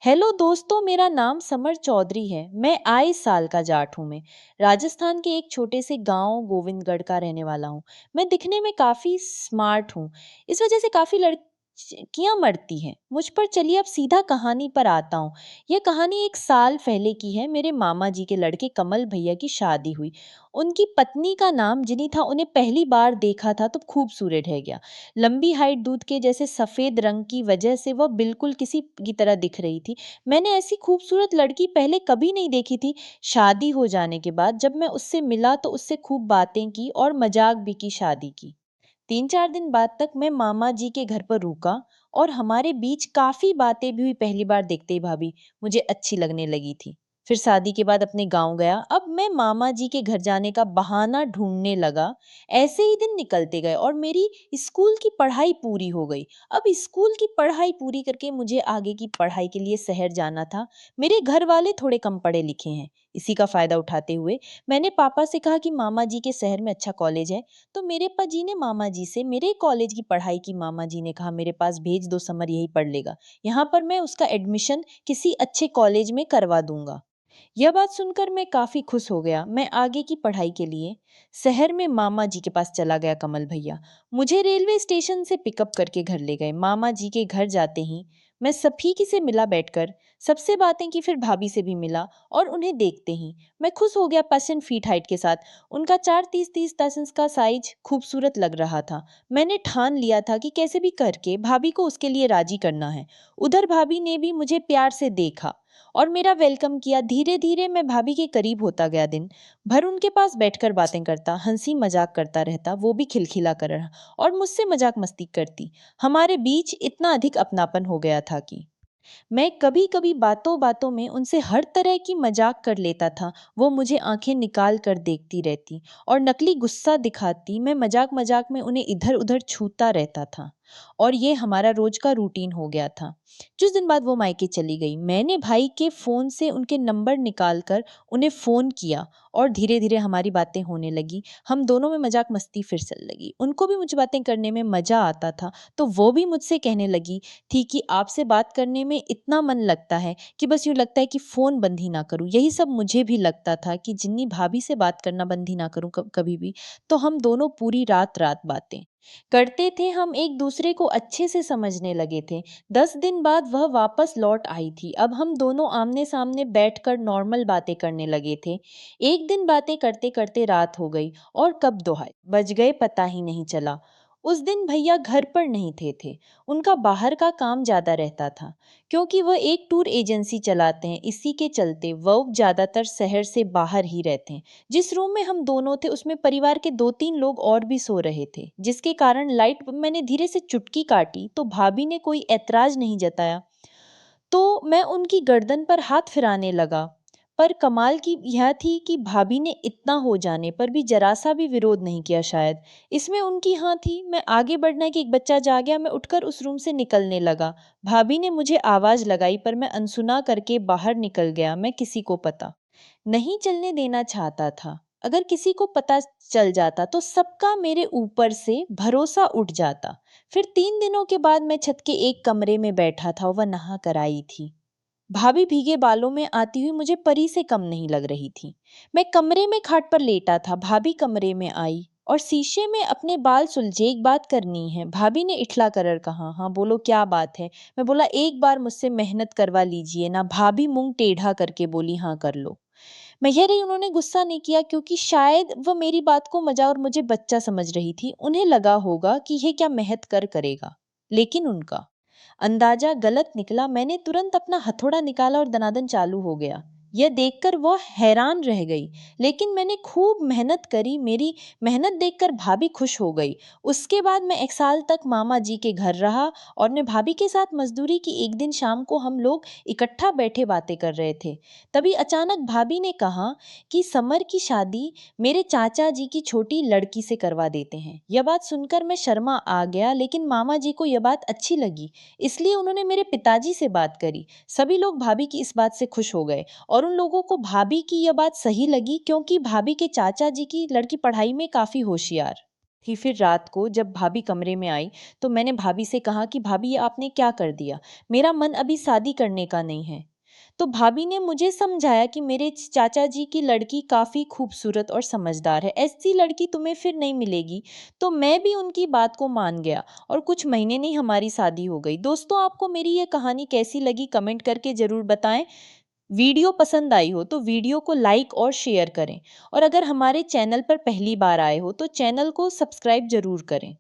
Hello दोस्तों, मेरा नाम समर चौधरी है। मैं 22 साल का जाट हूँ। मैं राजस्थान के एक छोटे से गांव गोविंदगढ़ का रहने वाला हूँ। मैं दिखने में काफी स्मार्ट हूँ। इस वजह से काफी लड़कियां मरती हैं मुझ पर। चलिए अब सीधा कहानी पर आता हूँ। यह कहानी एक साल पहले की है। मेरे मामा जी के लड़के कमल भैया की शादी हुई। उनकी पत्नी का नाम जिनी था। उन्हें पहली बार देखा था तो खूबसूरत रह गया। लंबी हाइट, दूध के जैसे सफेद रंग की वजह से वह बिल्कुल किसी की तरह दिख रही थी। मैंने ऐसी खूबसूरत लड़की पहले कभी नहीं देखी थी। शादी हो जाने के बाद जब मैं उससे मिला तो उससे खूब बातें की और मजाक भी की शादी की। 3-4 दिन बाद तक मैं मामा जी के घर पर रुका और हमारे बीच काफी बातें भी हुई। पहली बार देखते ही भाभी मुझे अच्छी लगने लगी थी। फिर शादी के बाद अपने गांव गया। अब मैं मामा जी के घर जाने का बहाना ढूंढने लगा। ऐसे ही दिन निकलते गए और मेरी स्कूल की पढ़ाई पूरी हो गई। अब स्कूल की पढ़ाई पूरी करके मुझे आगे की पढ़ाई के लिए शहर जाना था। मेरे घर वाले थोड़े कम पढ़े लिखे हैं। इसी का फायदा उठाते हुए मैंने पापा से कहा कि मामा जी के शहर में अच्छा कॉलेज है। तो मेरे पापा जी ने मामा जी से मेरे कॉलेज की पढ़ाई की। मामा जी ने कहा मेरे पास भेज दो, समर यही पढ़ लेगा। यहाँ पर मैं उसका एडमिशन किसी अच्छे कॉलेज में करवा दूंगा। यह बात सुनकर मैं काफी खुश हो गया। मैं आगे की पढ़ाई के लिए शहर में मामा जी के पास चला गया। कमल भैया मुझे रेलवे स्टेशन से पिकअप करके घर ले गए। मामा जी के घर जाते ही मैं सभी की से मिला बैठकर। सबसे बातें की, फिर भाभी से भी मिला और उन्हें देखते ही मैं खुश हो गया। 5 फीट हाइट के साथ उनका 4 30 30 का साइज खूबसूरत लग रहा था। मैंने ठान लिया था कि कैसे भी करके भाभी को उसके लिए राजी करना है। उधर भाभी ने भी मुझे प्यार से देखा और मेरा वेलकम किया। धीरे धीरे मैं भाभी के करीब होता गया। दिन भर उनके पास बैठकर बातें करता, हंसी मजाक करता रहता। वो भी खिलखिला कर रहा और मुझसे मजाक मस्ती करती। हमारे बीच इतना अधिक अपनापन हो गया था कि मैं कभी कभी बातों बातों में उनसे हर तरह की मजाक कर लेता था। वो मुझे आंखें निकाल कर देखती रहती और नकली गुस्सा दिखाती। मैं मजाक मजाक में उन्हें इधर उधर छूता रहता था और ये हमारा रोज का रूटीन हो गया था। कुछ दिन बाद वो मायके चली गई। मैंने भाई के फोन से उनके नंबर निकाल कर उन्हें फोन किया और धीरे धीरे हमारी बातें होने लगी। हम दोनों में मजाक मस्ती फिर चलने लगी। उनको भी मुझे बातें करने में मजा आता था तो वो भी मुझसे कहने लगी थी कि आपसे बात करने में इतना मन लगता है कि बस यूं लगता है कि फोन बंद ही ना करूं। यही सब मुझे भी लगता था कि जिन्नी भाभी से बात करना बंद ही ना करूं कभी भी। तो हम दोनों पूरी रात रात बातें करते थे। हम एक दूसरे को अच्छे से समझने लगे थे। 10 दिन बाद वह वापस लौट आई थी। अब हम दोनों आमने सामने बैठकर नॉर्मल बातें करने लगे थे। एक दिन बातें करते करते रात हो गई और कब 2 बज गए पता ही नहीं चला। उस दिन भैया घर पर नहीं थे। उनका बाहर का काम ज्यादा रहता था क्योंकि वह एक टूर एजेंसी चलाते हैं। इसी के चलते वह ज्यादातर शहर से बाहर ही रहते हैं। जिस रूम में हम दोनों थे उसमें परिवार के 2-3 लोग और भी सो रहे थे, जिसके कारण लाइट मैंने धीरे से चुटकी काटी तो भाभी ने कोई ऐतराज नहीं जताया। तो मैं उनकी गर्दन पर हाथ फिराने लगा। पर कमाल की यह थी कि भाभी ने इतना हो जाने पर भी जरा सा भी विरोध नहीं किया। शायद इसमें उनकी हाँ थी। मैं आगे बढ़ना कि एक बच्चा जा गया। मैं उठकर उस रूम से निकलने लगा। भाभी ने मुझे आवाज लगाई पर मैं अनसुना करके बाहर निकल गया। मैं किसी को पता नहीं चलने देना चाहता था। अगर किसी को पता चल जाता तो सबका मेरे ऊपर से भरोसा उठ जाता। फिर 3 दिनों के बाद मैं छत के एक कमरे में बैठा था। वह नहा कर आई थी। भाभी भीगे बालों में आती हुई मुझे परी से कम नहीं लग रही थी। मैं कमरे में खाट पर लेटा था। भाभी कमरे में आई और शीशे में अपने बाल सुलझे। एक बात करनी है, भाभी ने इठला कर कहा। हाँ बोलो क्या बात है। मैं बोला एक बार मुझसे मेहनत करवा लीजिए ना। भाभी मुंह टेढ़ा करके बोली हाँ कर लो। मैं यह रही। उन्होंने गुस्सा नहीं किया क्योंकि शायद वह मेरी बात को मजाक और मुझे बच्चा समझ रही थी। उन्हें लगा होगा कि यह क्या मेहनत करेगा। लेकिन उनका अंदाजा गलत निकला। मैंने तुरंत अपना हथौड़ा निकाला और दनादन चालू हो गया। यह देखकर वह हैरान रह गई। लेकिन मैंने खूब मेहनत करी। मेरी मेहनत देखकर भाभी खुश हो गई। उसके बाद मैं 1 साल तक मामा जी के घर रहा और ने भाभी के साथ मजदूरी की। एक दिन शाम को हम लोग इकट्ठा बैठे बातें कर रहे थे। तभी अचानक भाभी ने कहा कि समर की शादी मेरे चाचा जी की छोटी लड़की से करवा देते हैं। यह बात सुनकर मैं शर्मा आ गया, लेकिन मामा जी को यह बात अच्छी लगी। इसलिए उन्होंने मेरे पिताजी से बात करी। सभी लोग भाभी की इस बात से खुश हो गए और उन लोगों को भाभी की यह बात सही लगी क्योंकि भाभी के चाचा जी की लड़की पढ़ाई में काफी होशियार थी। फिर रात को जब भाभी कमरे में आई तो मैंने भाभी से कहा कि भाभी ये आपने क्या कर दिया? मेरा मन अभी शादी करने का नहीं है। तो भाभी ने मुझे समझाया कि मेरे चाचा जी की लड़की काफ़ी खूबसूरत और समझदार है, ऐसी लड़की तुम्हें फिर नहीं मिलेगी। तो मैं भी उनकी बात को मान गया और कुछ महीने नहीं हमारी शादी हो गई। दोस्तों, आपको मेरी ये कहानी कैसी लगी कमेंट करके ज़रूर बताएं। वीडियो पसंद आई हो तो वीडियो को लाइक और शेयर करें और अगर हमारे चैनल पर पहली बार आए हो तो चैनल को सब्सक्राइब ज़रूर करें।